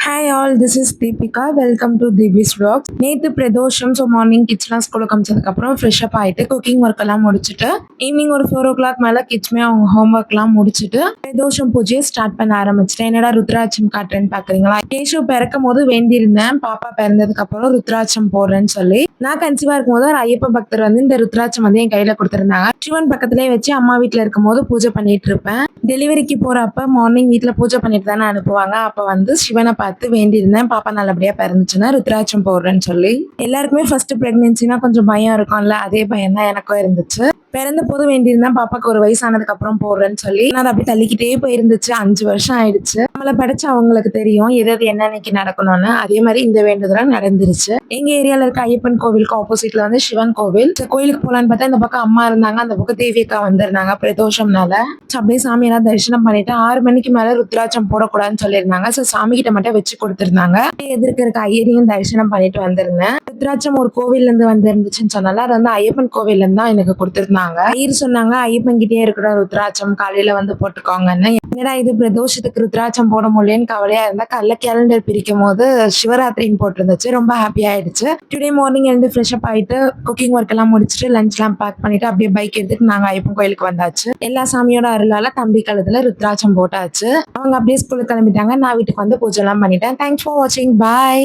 Hi all, this is Deepika. Welcome to Deepi's vlogs. நேற்று Pradosham. So morning கிட்ஸ்லாம் ஸ்கூலுக்கு அமிச்சதுக்கப்புறம் ஃப்ரெஷ்அப் ஆகிட்டு குக்கிங் ஒர்க் எல்லாம் முடிச்சுட்டு ஈவினிங் ஒரு 4 o'clock மேலே கிட்ஸ்மே அவங்க ஹோம் ஒர்க்லாம் முடிச்சுட்டு பிரதோஷம் பூஜையை ஸ்டார்ட் பண்ண ஆரம்பிச்சிட்டேன். என்னடா ருத்ராட்சம் காட்டுறேன்னு பார்க்குறீங்களா? கேஷவ் பிறக்கும் போது வேண்டியிருந்தேன், பாப்பா பிறந்ததுக்கப்புறம் ருத்ராட்சம் போடுறேன்னு சொல்லி. நான் கன்சீவாக இருக்கும்போது ஒரு ஐயப்ப பக்தர் வந்து இந்த ருத்ராட்சம் வந்து என் கையில் கொடுத்துருந்தாங்க. சிவன் பக்கத்துலேயே வச்சு அம்மா வீட்டில் இருக்கும்போது பூஜை பண்ணிட்டு இருப்பேன். டெலிவரிக்கு போகிறப்ப மார்னிங் வீட்டில் பூஜை பண்ணிட்டு தானே அனுப்புவாங்க. அப்போ வந்து சிவனை பார்த்து வேண்டியிருந்தேன், பாப்பா நல்லபடியா பிறந்துச்சுன்னா ருத்ராட்சம் போடுறேன்னு சொல்லி. எல்லாருக்குமே ஃபர்ஸ்ட் பிரெக்னன்சினா கொஞ்சம் பயம் இருக்கும்ல, அதே பயம் தான் எனக்கும் இருந்துச்சு. பிறந்த போது வேண்டியிருந்தேன், பாப்பாக்கு ஒரு வயசானதுக்கு அப்புறம் போடுறேன்னு சொல்லி. அது அப்படி தள்ளிக்கிட்டே போயிருந்துச்சு. 5 வருஷம் ஆயிடுச்சு. நம்மளை படிச்சு அவங்களுக்கு தெரியும் எது எது என்னன்னைக்கு நடக்கணும்னு. அதே மாதிரி இந்த வேண்டுதலும் நடந்துருச்சு. எங்க ஏரியால இருக்க ஐயப்பன் கோவிலுக்கு ஆப்போசிட்ல வந்து சிவன் கோவில். கோயிலுக்கு போலான்னு பார்த்தா இந்த பக்கம் அம்மா இருந்தாங்க, அந்த பக்கம் தேவியக்கா வந்திருந்தாங்க பிரதோஷம்னால. அப்படியே சாமியெல்லாம் தரிசனம் பண்ணிட்டு 6 மணிக்கு மேல ருத்ராட்சம் போடக்கூடாதுன்னு சொல்லியிருந்தாங்க. ஸோ சாமி கிட்ட மட்டும் வச்சு கொடுத்துருந்தாங்க. எதிர்க்க இருக்க ஐயரையும் தரிசனம் பண்ணிட்டு வந்திருந்தேன். ருத்ராட்சம் ஒரு கோவில்ல இருந்து வந்து இருந்துச்சுன்னு சொன்னால அது வந்து ஐயப்பன் கோவில்ல இருந்து தான் எனக்கு கொடுத்துருந்தாங்க. ஐயர் சொன்னாங்க ஐயப்பன் கிட்டே இருக்கிற ருத்ராட்சம் காலையில வந்து போட்டுக்கோங்கன்னு. என்னடா இது பிரதோஷத்துக்கு ருத்ராட்சம் போட முடியலன்னு கவலையா இருந்தா கல்ல கேலண்டர் பிரிக்கும் போது சிவராத்திரின்னு போட்டிருந்துச்சு. ரொம்ப ஹாப்பி ஆயிடுச்சு. டுடே மார்னிங் எழுந்து ஃப்ரெஷ் அப் ஆயிட்டு குக்கிங் ஒர்க் எல்லாம் முடிச்சுட்டு லஞ்ச் எல்லாம் பேக் பண்ணிட்டு அப்படியே பைக் எடுத்துட்டு நாங்க ஐயப்பன் கோயிலுக்கு வந்தாச்சு. எல்லா சாமியோட அருளால தம்பி கழுத்துல ருத்ராட்சம் போட்டாச்சு. அவங்க அப்படியே ஸ்கூலுக்கு கிளம்பிட்டாங்க. நான் வீட்டுக்கு வந்து பூஜை எல்லாம் பண்ணிட்டேன். தேங்க்ஸ் ஃபார் வாட்சிங். பாய்.